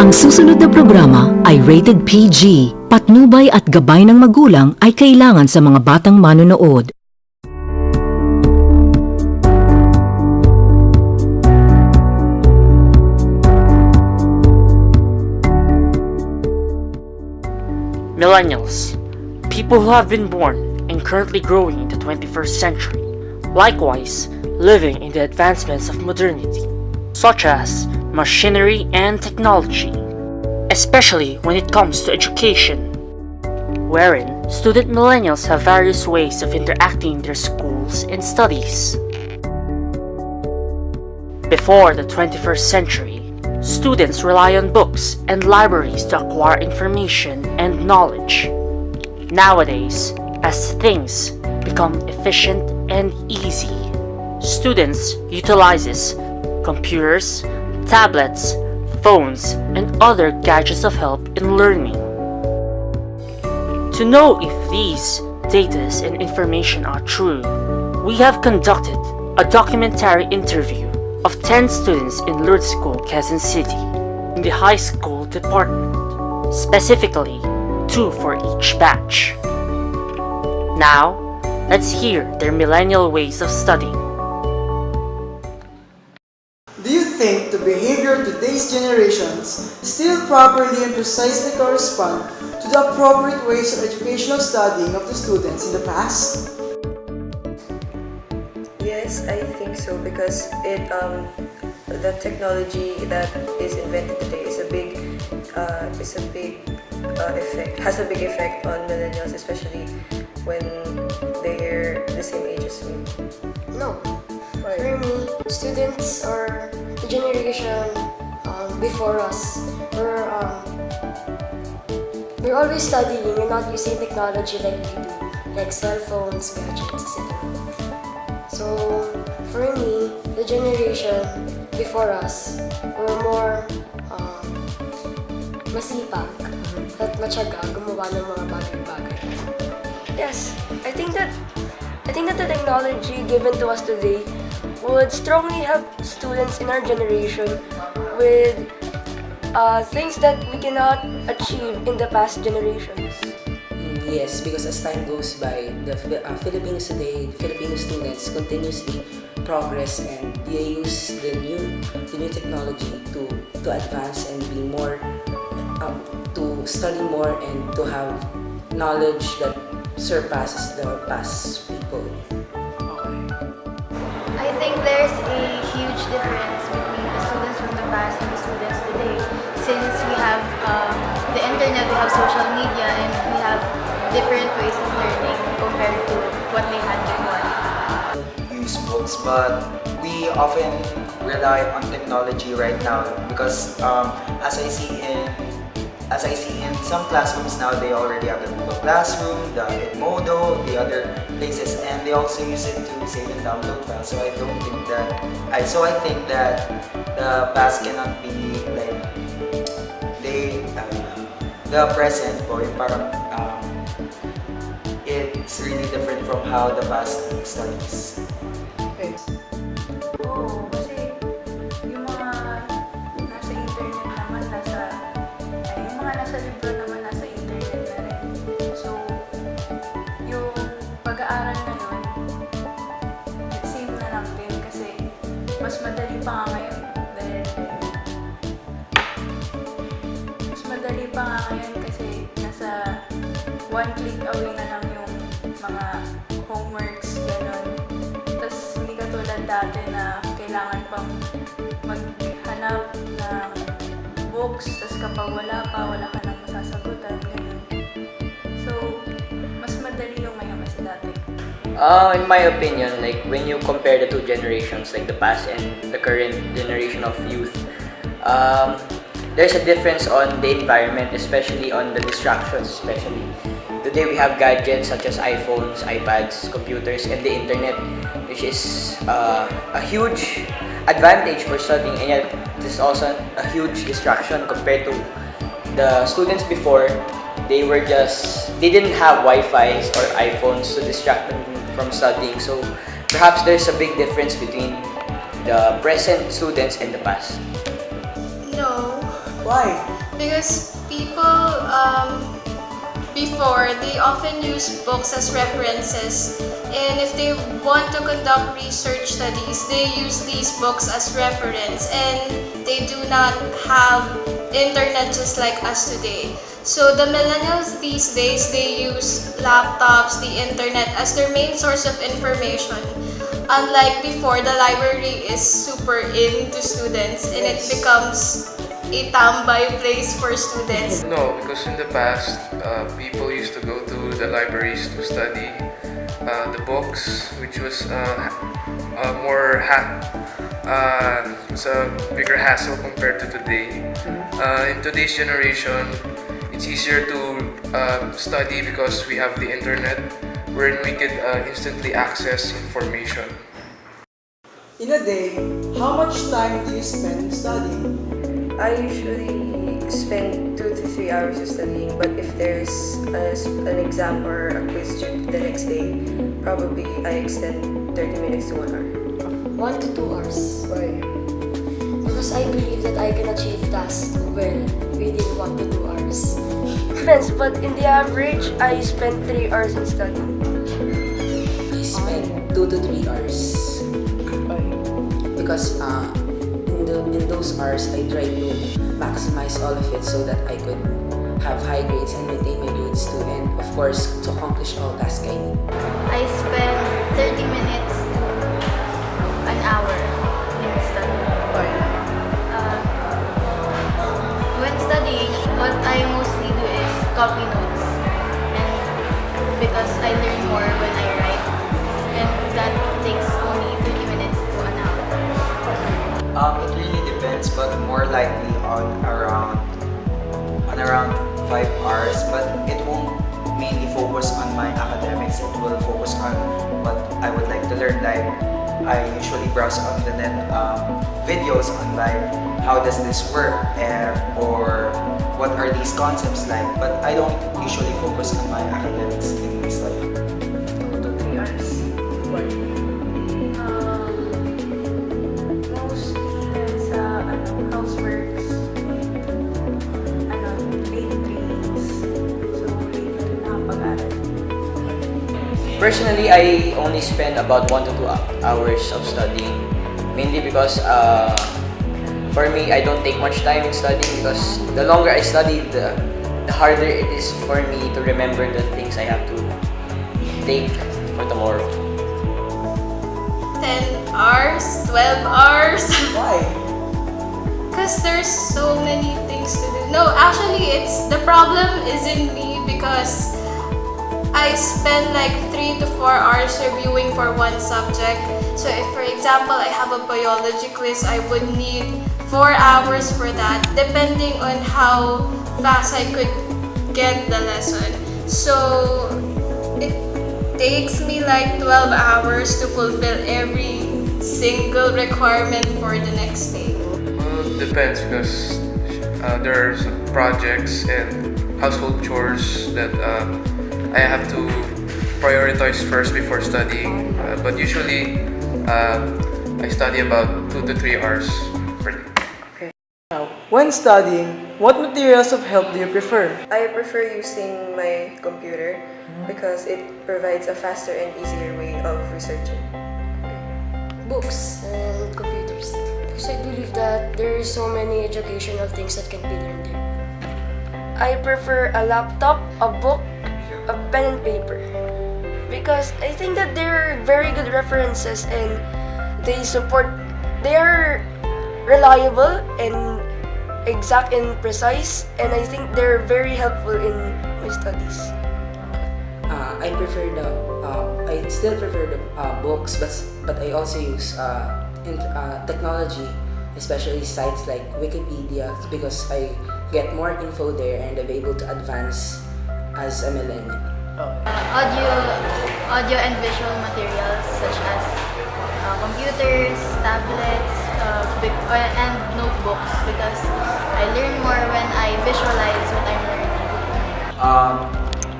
Ang susunod na programa ay rated PG. Patnubay at gabay ng magulang ay kailangan sa mga batang manonood. Millennials, people who have been born and currently growing in the 21st century, likewise living in the advancements of modernity, such as machinery and technology, especially when it comes to education, wherein student millennials have various ways of interacting in their schools and studies. Before the 21st century, students rely on books and libraries to acquire information and knowledge. Nowadays, as things become efficient and easy, students utilizes computers, tablets, phones, and other gadgets of help in learning. To know if these data and information are true, we have conducted a documentary interview of 10 students in Lourdes School, Quezon City, in the high school department, specifically 2 for each batch. Now, let's hear their millennial ways of studying. Do you think the behavior of today's generations still properly and precisely correspond to the appropriate ways of educational studying of the students in the past? Yes, I think so because the technology that is invented today is a big effect, has a big effect on millennials, especially when they're the same age as me. No. For me, students or the generation before us, we're always studying. We're not using technology like we do, like cell phones, gadgets, etc. So, for me, the generation before us were more masipag at matyaga gumawa ng mga bagay-bagay. Yes, I think that the technology given to us today would strongly help students in our generation with things that we cannot achieve in the past generations. Yes, because as time goes by, the Filipino students continuously progress and they use the new technology to advance and be more, to study more and to have knowledge that surpasses the past people. I think there's a huge difference between the students from the past and the students today. Since we have the internet, we have social media, and we have different ways of learning compared to what they had before. Use books, but we often rely on technology right now because as I see in some classrooms now, they already have the Google Classroom, the Edmodo, the other places, and they also use it to save and download files. So I think that the past cannot be like the present po, yung parang it's really different from how the past studies. Oo, kasi yung mga nasa internet naman, yung mga nasa libro naman nasa internet na rin. So, yung pag-aaral ngayon, same na lang din kasi mas madali pa nga ngayon kasi nasa one click away na lang yung mga homeworks, gano'n. Tapos hindi katulad dati na kailangan pang maghanap ng books, tapos kapag wala ka nang masasagutan, gano'n. So, mas madali yung ngayon kasi dati. In my opinion, like when you compare the two generations, like the past and the current generation of youth, there's a difference on the environment, especially on the distractions. Especially today we have gadgets such as iPhones, iPads, computers, and the internet, which is a huge advantage for studying, and yet it is also a huge distraction compared to the students before. They didn't have Wi-Fi's or iPhones to distract them from studying. So perhaps there's a big difference between the present students and the past. No, Why? Because people before they often use books as references, and if they want to conduct research studies, they use these books as reference, and they do not have internet just like us today. So the millennials these days, they use laptops, the internet as their main source of information. Unlike before, the library is super in to students, and it becomes a tambay place for students. No, because in the past, people used to go to the libraries to study the books, which was was a bigger hassle compared to today. In today's generation, it's easier to study because we have the internet, wherein we can instantly access information. In a day, how much time do you spend studying? I usually spend 2 to 3 hours studying, but if there's an exam or a quiz due the next day, probably I extend 30 minutes to 1 hour. 1 to 2 hours. Why? Because I believe that I can achieve tasks well within 1 to 2 hours. Depends, but in the average, I spend 3 hours in studying. I spend 2 to 3 hours. Because in those hours, I try to maximize all of it so that I could have high grades and maintain my grades too, and of course, to accomplish all tasks I need. I spend 30 minutes to an hour in studying. When studying, what I mostly do is copy notes, and because I learn more when I write, and that takes only 30 minutes to an hour. It really depends, but more likely on around 5 hours. But it won't mainly focus on my academics. It will focus on what I would like to learn. Like I usually browse on the net videos on like how does this work, or what are these concepts like. But I don't usually focus on my academics in my study. 2 to 3 hours. Why? Mostly sa houseworks, late reads. So, late na rin nakapag-aral. Personally, I only spend about 1 to 2 hours of studying, mainly because for me, I don't take much time in studying, because the longer I study, the harder it is for me to remember the things I have to take for tomorrow. 10 hours, 12 hours. Why? Because there's so many things to do. No, actually, the problem is in me, because I spend like 3 to 4 hours reviewing for one subject. So if, for example, I have a biology quiz, I would need 4 hours for that, depending on how fast I could get the lesson. So it takes me like 12 hours to fulfill every single requirement for the next day. Well, it depends, because there are some projects and household chores that I have to prioritize first before studying. But usually, I study about 2 to 3 hours per day. Now, when studying, what materials of help do you prefer? I prefer using my computer because it provides a faster and easier way of researching. Books and computers. Because I believe that there are so many educational things that can be learned there. I prefer a laptop, a book, a pen and paper. Because I think that they're very good references, and they are reliable and exact and precise, and I think they're very helpful in my studies. I still prefer the books, but I also use technology, especially sites like Wikipedia, because I get more info there and I'm able to advance as a millennial. Audio and visual materials such as computers, tablets, and notebooks, because I learn more when I visualize what I'm learning.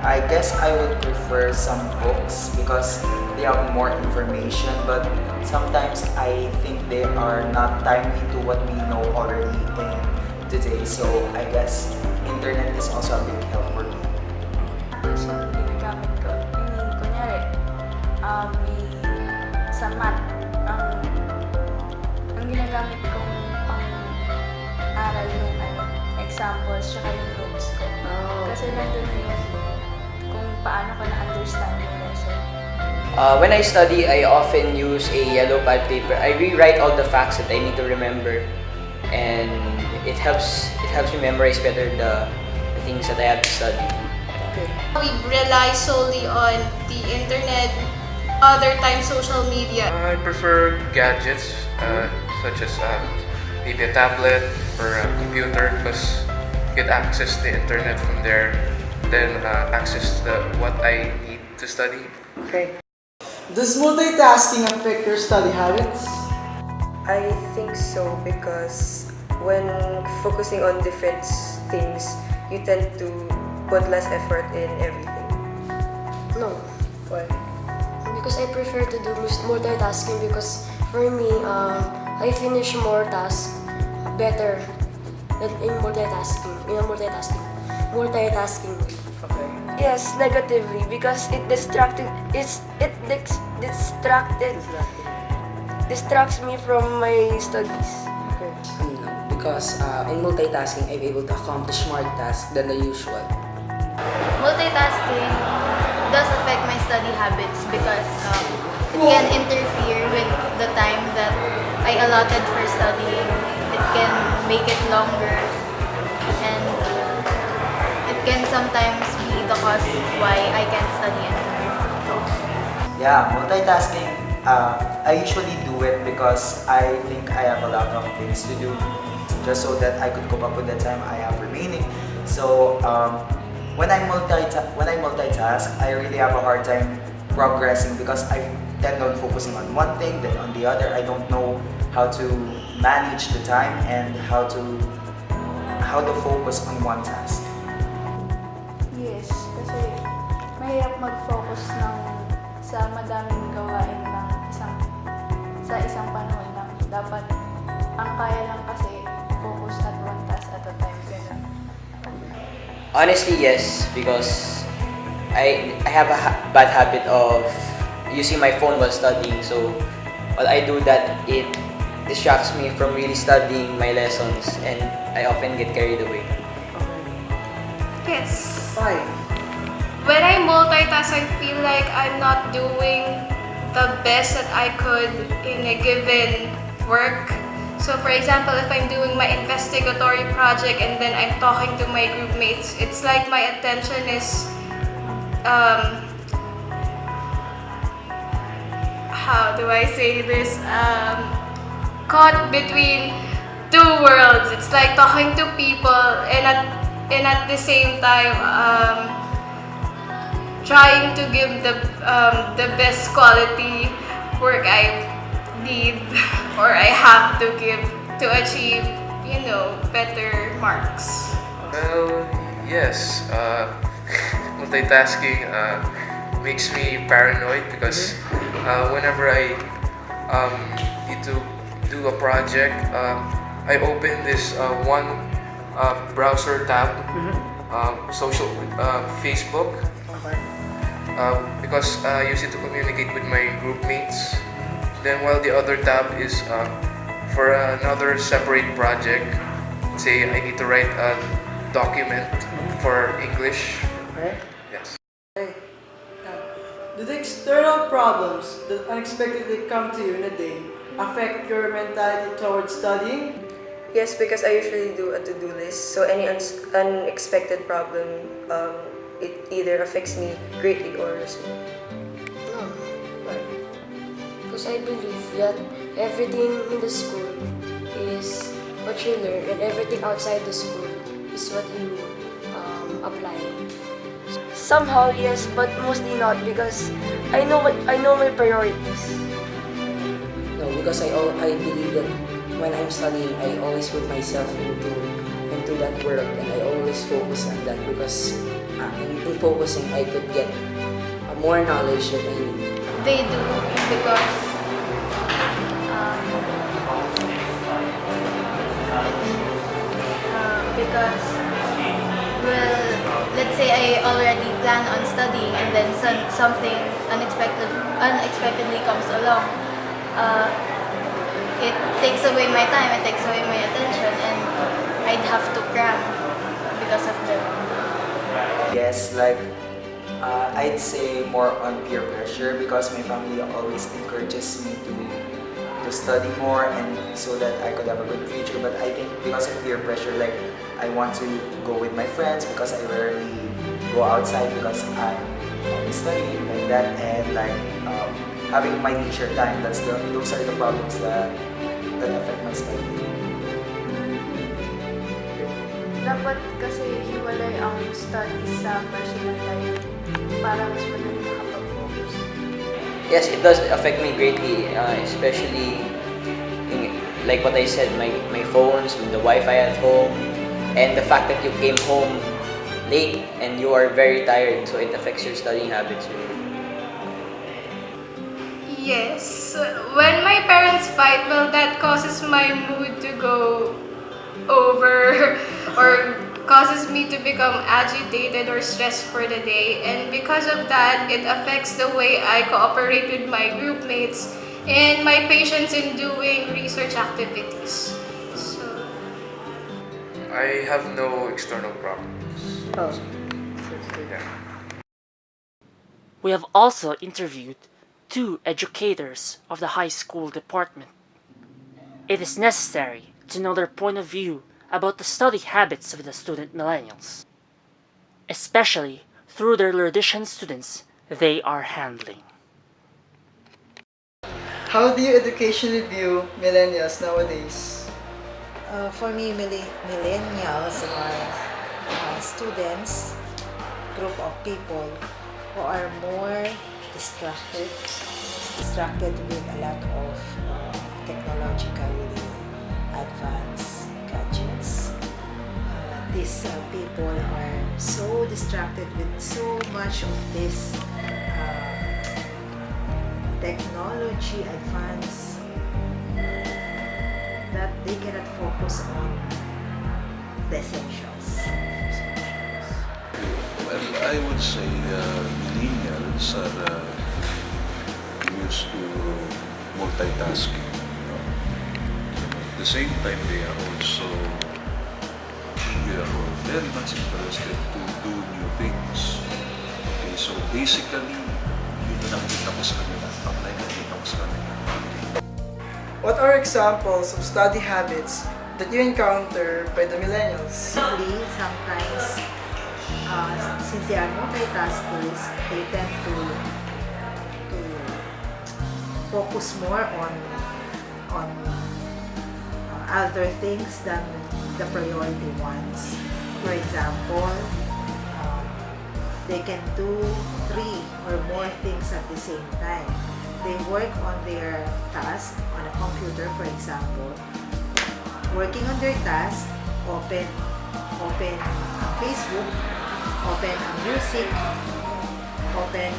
I guess I would prefer some books because they have more information, but sometimes I think they are not timely to what we know already in today. So I guess internet is also a big help for me. So, ginagamit ko, kunyari, may sa math, ang ginagamit kong pang-aral yung examples, tsaka yung notes ko. Kasi nandun na yung kung paano ko na-understand yung lesson. When I study, I often use a yellow pad paper. I rewrite all the facts that I need to remember, and it helps me memorize better the things that I have to study. We rely solely on the internet, other times social media. I prefer gadgets such as maybe a tablet or a computer because you get access the internet from there, then access what I need to study. Okay. Does multitasking affect your study habits? I think so because when focusing on different things, you tend to put less effort in everything. No, Why? because I prefer to do multitasking because for me, I finish more tasks better than in multitasking way. Okay. Yes, negatively because it distracts me from my studies. No, because in multitasking, I'm able to accomplish more tasks than the usual. Multitasking does affect my study habits because it can interfere with the time that I allotted for studying. It can make it longer, and it can sometimes be the cause why I can't study anymore. Yeah, multitasking, I usually do it because I think I have a lot of things to do just so that I could cope up with the time I have remaining. So when I multitask, I really have a hard time progressing because I tend on focusing on one thing, then on the other. I don't know how to manage the time and how to focus on one task. Yes, kasi mahirap mag-focus sa madaming gawain sa isang panahon lang. Dapat, ang kaya lang kasi focus at one task at a time. Ganun. Honestly, yes, because I have a bad habit of using my phone while studying. So while I do that, it distracts me from really studying my lessons, and I often get carried away. Yes. Why? When I multitask, I feel like I'm not doing the best that I could in a given work. So for example, if I'm doing my investigatory project and then I'm talking to my group mates, it's like my attention is how do I say this? Caught between two worlds. It's like talking to people and at the same time trying to give the best quality work I need or I have to give to achieve, better marks. Well, yes. Multitasking makes me paranoid because whenever I need to do a project, I open this one browser tab, Facebook, because I use it to communicate with my group mates. Then while the other tab is for another separate project, say I need to write a document for English. Okay. Yes. Do the external problems that unexpectedly come to you in a day affect your mentality towards studying? Yes, because I usually do a to-do list. So any unexpected problem, it either affects me greatly or small. No, because I believe that everything in the school is what you learn, and everything outside the school is what you apply. Somehow yes, but mostly not because I know my priorities. No, because I believe that when I'm studying, I always put myself into that work and I always focus on that because in focusing, I could get more knowledge that I need. They do because because, well, let's say I already plan on studying and then something unexpectedly comes along. It takes away my time, it takes away my attention, and I'd have to cram because of them. Yes, like I'd say more on peer pressure because my family always encourages me to study more and so that I could have a good future. But I think because of peer pressure, like I want to go with my friends because I rarely go outside because I'm always studying like that, and like having my leisure time. Those are the problems that affect my study. Dapat kasi hiwalay ang studies sa personal life para mas madali makapag-focus. Yes, it does affect me greatly, especially like what I said, my phones, the Wi-Fi at home, and the fact that you came home late and you are very tired, so it affects your studying habits really. Yes, when my parents fight, well, that causes my mood to go over or causes me to become agitated or stressed for the day, and because of that, it affects the way I cooperate with my group mates and my patience in doing research activities. So, I have no external problems. Oh. Yeah. We have also interviewed 2 educators of the high school department. It is necessary to know their point of view about the study habits of the student millennials, especially through their Lurdician students they are handling. How do you educationally view millennials nowadays? For me, millennials are students, group of people who are more distracted with a lot of technologically advanced gadgets. These people are so distracted with so much of this technology advance that they cannot focus on the essentials. Well, I would say millennials are used to multitasking. At the same time, they are very much interested to do new things. Okay, so basically, yun na nakikita ko sa kanila. Apply na nakikita ko sa kanila. What are examples of study habits that you encounter by the millennials? Sometimes, since they are multitaskers, they tend to focus more on other things than the priority ones. For example, they can do 3 or more things at the same time. They work on their task on a computer, for example. Working on their task, open Facebook, open music, open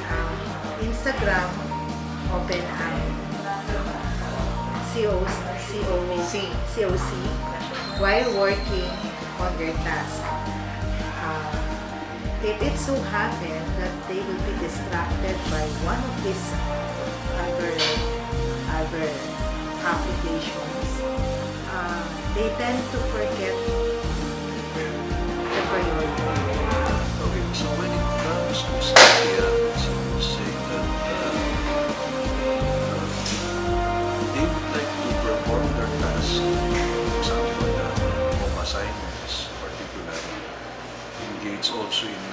Instagram, open COC while working on their task. If it so happens that they will be distracted by one of these other applications, they tend to forget the priority. Okay, so when it comes to study habits, I would say that they would like to perform their task. For example, home assignments, particularly. Engage also in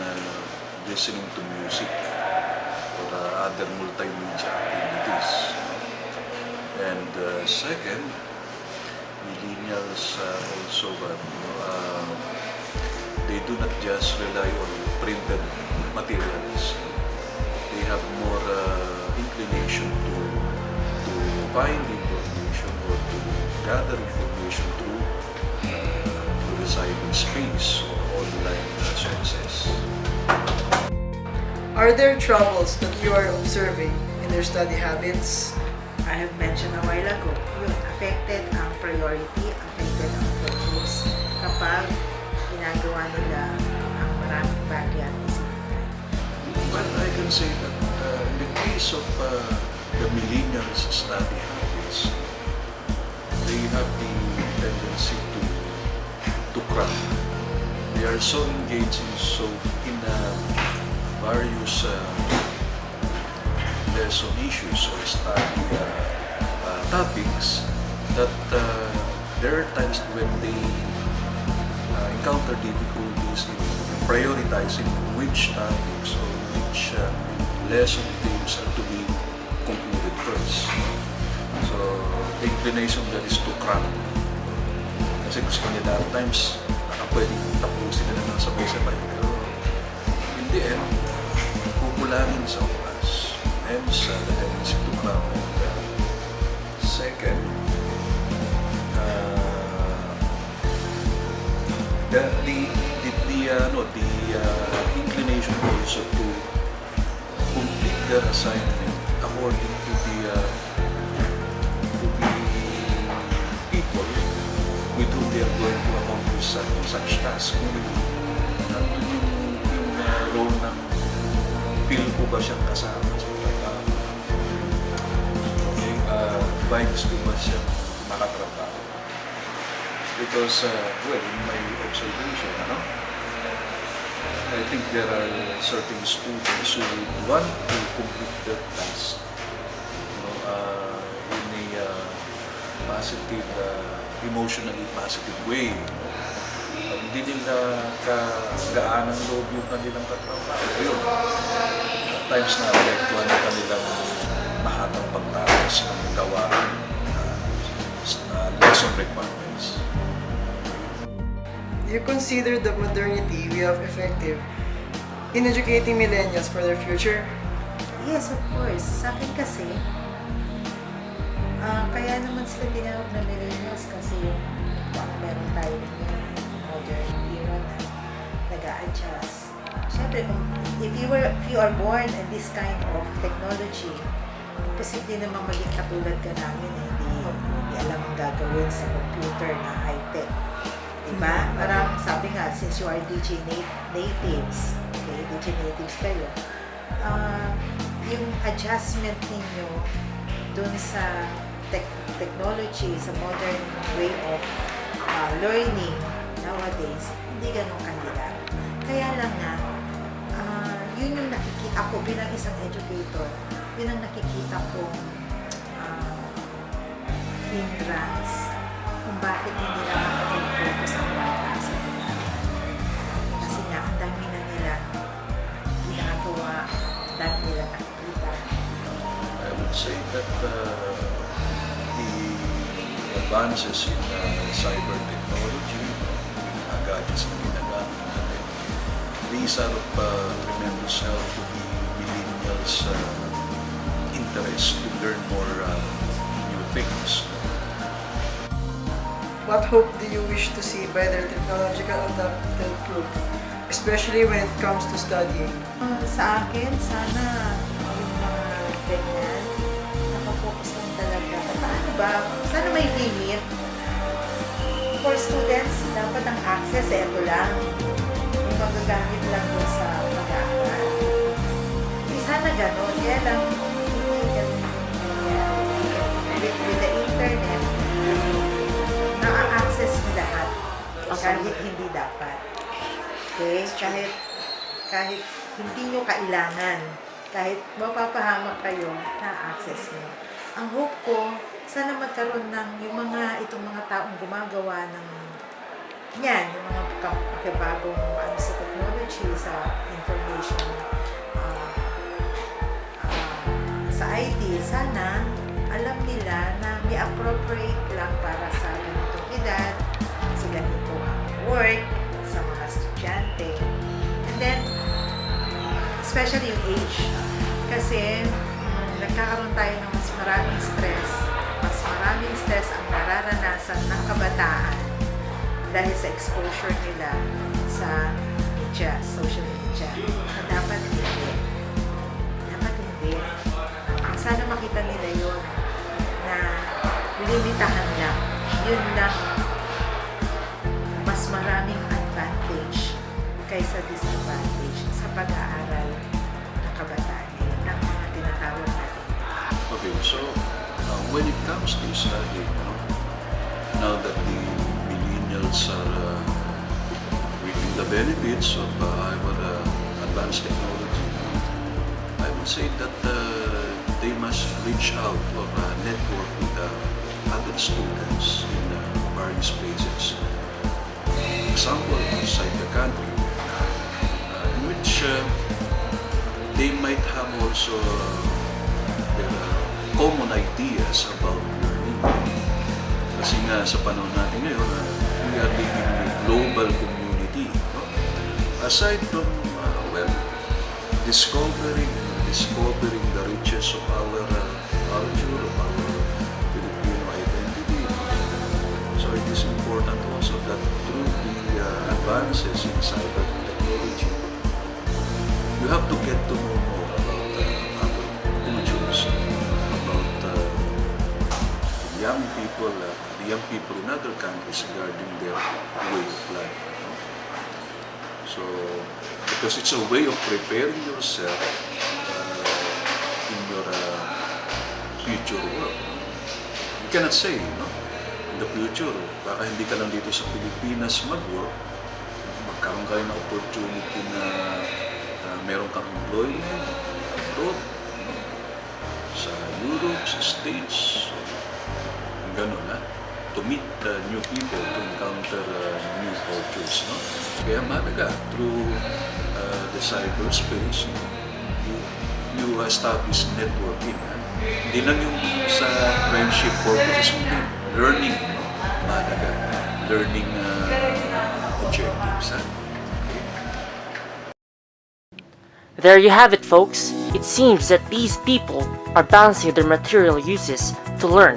listening to music or other multimedia activities. And second, millennials also, they do not just rely on printed materials. They have more inclination to find information or to gather information through the cyberspace or online sources. Are there troubles that you are observing in their study habits? I have mentioned a while ago, yung affected ang priority, affected ang focus kapag magawa nila ang maraming bagay at the same time. Well, I can say that in the case of the millennials studying this, they have the tendency to cram. They are so engaged in various lesson issues or study topics that there are times when they encounter difficulties in prioritizing which topics or which lesson themes are to be concluded first. So, the inclination that is to cram. Kasi gusto nila at times pwedeng tapusin nila ng sabay-sabay. Pero in the end, kukulangin sa oras. Hence, the tendency to cram. And second, the inclination also to complete their assignment according to the people with whom they are going to accomplish such task. Nandun yung role ng feel ko ba siyang kasama sa trabaho? Okay, vibes ko ba siyang makatrabaho? Because, well, in my observation, I think there are certain students who want to complete their task in a positive, emotionally positive way. Hindi nila kagaan ng loob yung kanilang katrabaho. Yun. At times na-apektuhan ng kanilang mahatang pagtapos ng gawaan lesson requirements. Do you consider the modernity we have effective in educating millennials for their future? Yes, of course. Sa akin kasi, kaya naman sila tinawag na millennials kasi meron tayo ngayon modern era na nag-a-adjust. Siyempre, if you are born in this kind of technology, posible naman maging katulad ka namin, hindi alam ang gagawin sa computer na high-tech. Diba? Parang sabi nga, since you are DJ natives, okay, DJ natives kayo, yung adjustment ninyo dun sa technology, sa modern way of learning nowadays, hindi ganun kahirap. Kaya lang nga, yun yung nakikita ako bilang isang educator, yun ang nakikita kong hindrance kung bakit hindi na makapag-focus ang mga klase nila. Kasi nga, ang dami na nila ginagawa, ang dami nila nakikita. I would say that the advances in cyber technology, gadgets na ginagamit natin, these are of tremendous help to the millennials' interest to learn more new things. What hope do you wish to see by their technological adapted group, especially when it comes to studying? Sa akin, sana yung mga ganyan, nakafocus lang talaga. Paano ba? Sana may limit. For students, dapat ang access, ito lang. Yung magagamit lang doon sa mag-aaral. Sana gano'n. Kaya lang, hindi gano'n. With the internet, na-access mo lahat. Kahit hindi dapat. Okay? Kahit hindi nyo kailangan, kahit mapapahamak kayo, na-access mo. Ang hope ko, sana magkaroon ng yung itong mga taong gumagawa ng yan, yung mga pakibagong sa technology, sa information, sa IT, sana alam nila na may appropriate lang para sa ganitong edad, sa ganito ang work, sa mga estudyante. And then, especially yung age. Kasi, nagkakaroon tayo ng mas maraming stress. Mas maraming stress ang nararanasan ng kabataan dahil sa exposure nila sa media, social media. Na dapat hindi. Dapat hindi. Sana makita nila yun na limitahan lang. Yun lang mas maraming advantage kaysa disadvantage sa pag-aaral ng kabataan ng mga tinatawag natin. Okay, so when it comes to studying, now that the millennials are reaping the benefits of our advanced technology, I would say that they must reach out or network with other students in various places. Example, outside the country, in which they might have also their common ideas about learning. Kasi nga sa panahon natin ngayon, we are living in a global community. No? Aside from, discovering the riches of our culture, of our Filipino identity. So it is important also that through the advances in cyber technology, you have to get to know more about other cultures, about the young people in other countries regarding their way of life. So, because it's a way of preparing yourself in your future work. You cannot say, in the future, baka hindi ka lang dito sa Pilipinas mag-work, magkaroon kayo ng opportunity na meron kang employment abroad, sa Europe, sa States, gano'n to meet new people, to encounter new cultures. Kaya mahalaga, through the cyberspace, you establish networking. Hindi lang yung sa friendship purposes, learning, mahalaga, learning objectives. There you have it, folks. It seems that these people are balancing their material uses to learn,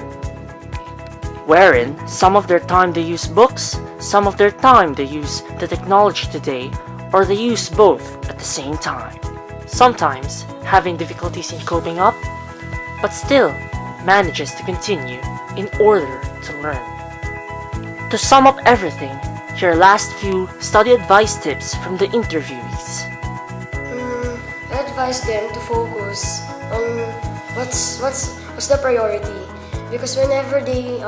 wherein some of their time they use books, some of their time they use the technology today, or they use both at the same time. Sometimes having difficulties in coping up, but still manages to continue in order to learn. To sum up everything, here are last few study advice tips from the interviewees. I advise them to focus on what's the priority. Because whenever they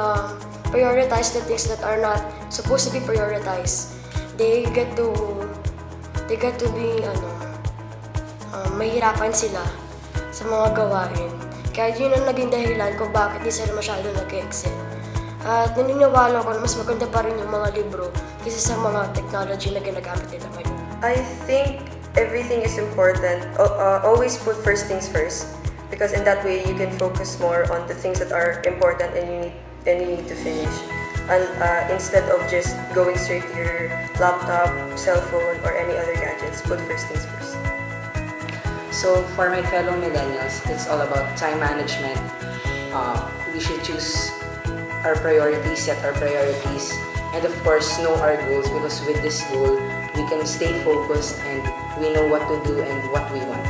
prioritize the things that are not supposed to be prioritized, they get to be mahirapan sila sa mga gawain. Kaya yun ang naging dahilan kung bakit di sila masyado nag-excel. At naniniwala ko na mas maganda pa rin yung mga libro kaysa sa mga technology na ginagamit nila ngayon. I think everything is important. Always put first things first. Because in that way you can focus more on the things that are important and you need to finish, and instead of just going straight to your laptop, cell phone, or any other gadgets. Put first things first. So for my fellow millennials, it's all about time management. We should choose our priorities, set our priorities, and of course know our goals, because with this goal we can stay focused and we know what to do and what we want.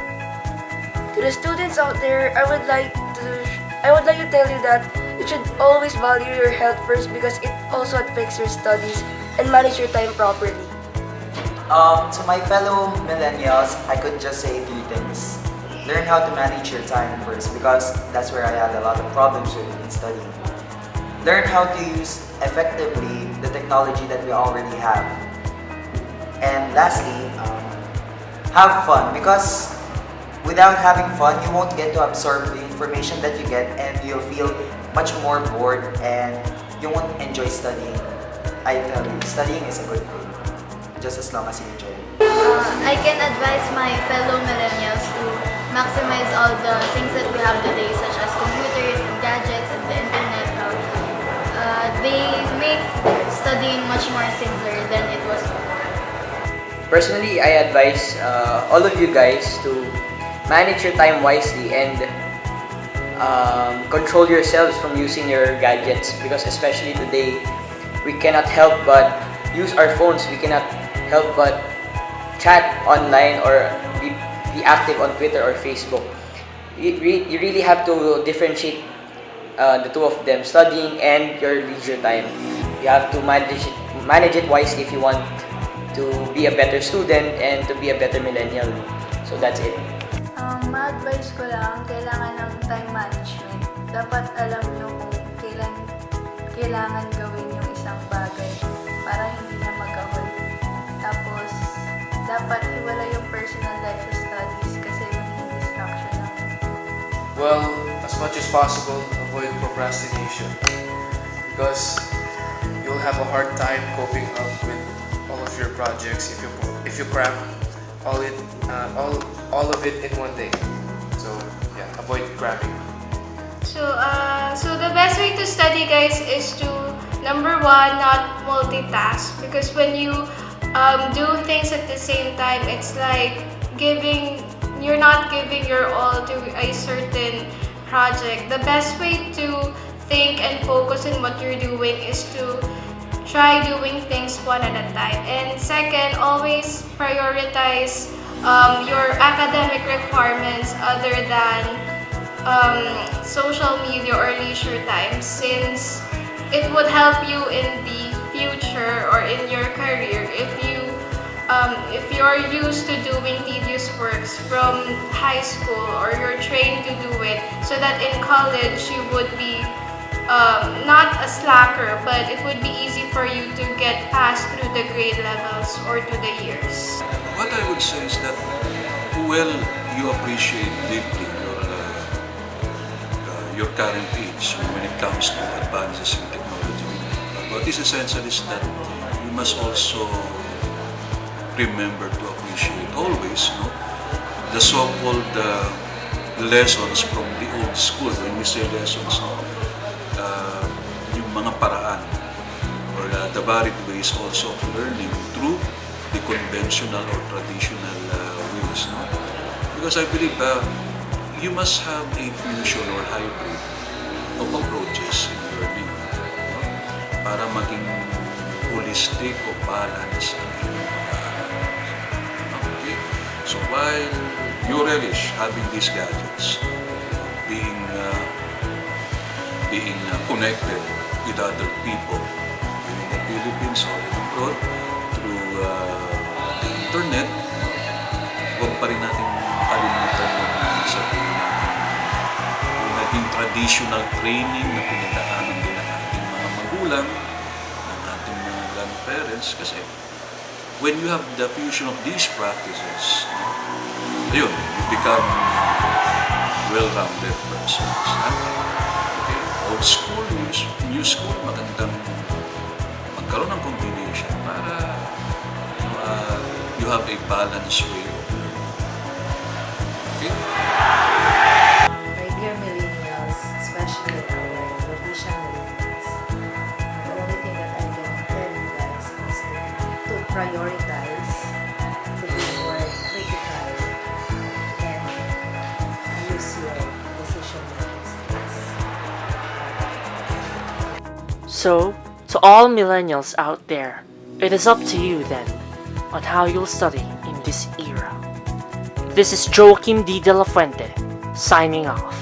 To the students out there, I would like to tell you that you should always value your health first, because it also affects your studies, and manage your time properly. To my fellow millennials, I could just say 3 things. Learn how to manage your time first, because that's where I had a lot of problems with in studying. Learn how to use effectively the technology that we already have. And lastly, have fun, because without having fun, you won't get to absorb the information that you get, and you'll feel much more bored and you won't enjoy studying. I tell you, studying is a good thing, just as long as you enjoy it. I can advise my fellow millennials to maximize all the things that we have today, such as computers and gadgets and the internet. They make studying much more simpler than it was before. Personally, I advise all of you guys to manage your time wisely and control yourselves from using your gadgets, because especially today, we cannot help but use our phones. We cannot help but chat online or be active on Twitter or Facebook. You really have to differentiate the two of them, studying and your leisure time. You have to manage it wisely if you want to be a better student and to be a better millennial. So that's it. Ma-advise ko lang, kailangan ng time management. Dapat alam nyo kung kailan kailangan gawin yung isang bagay para hindi na magkahol. Tapos, dapat iwala yung personal life sa studies kasi magiging distraction lang. Well, as much as possible, avoid procrastination because you'll have a hard time coping up with all of your projects if you cram all of it in one day. So yeah, avoid cramming. So the best way to study, guys, is to number one, not multitask, because when you do things at the same time, it's like you're not giving your all to a certain project. The best way to think and focus on what you're doing is to try doing things one at a time. And second, always prioritize your academic requirements other than social media or leisure time, since it would help you in the future or in your career if you're used to doing tedious works from high school, or you're trained to do it, so that in college you would be not a slacker, but it would be easy for you to get past through the grade levels or to the years. What I would say is that, well, you appreciate deeply your current age when it comes to advances in technology. What is essential is that you must also remember to appreciate always, no, the so-called lessons from the old school. When we say lessons, no, yung mga paraan or the varied ways also of learning through the conventional or traditional ways, no? Because I believe you must have a fusion or hybrid of approaches in learning, no? Para maging holistic o balance ang iyong pag-aaral. Okay? So while you relish having these gadgets, being connected with other people in the Philippines or abroad through the internet, huwag pa rin natin kalimutan yung sabihin natin yung naging traditional training na pinagdaanan din ng ating mga magulang, ng ating mga grandparents, kasi when you have the fusion of these practices, ayun, you become well-rounded persons. Okay, old school, new school, magandang magkaroon ng combination para you have a balanced way of learning. Okay? My dear millennials, especially our traditional millennials, the only thing that I can tell you guys is to prioritize, to be more critical, and use your decision-making skills. So, to all millennials out there, it is up to you then on how you'll study in this era. This is Joaquim D. De La Fuente, signing off.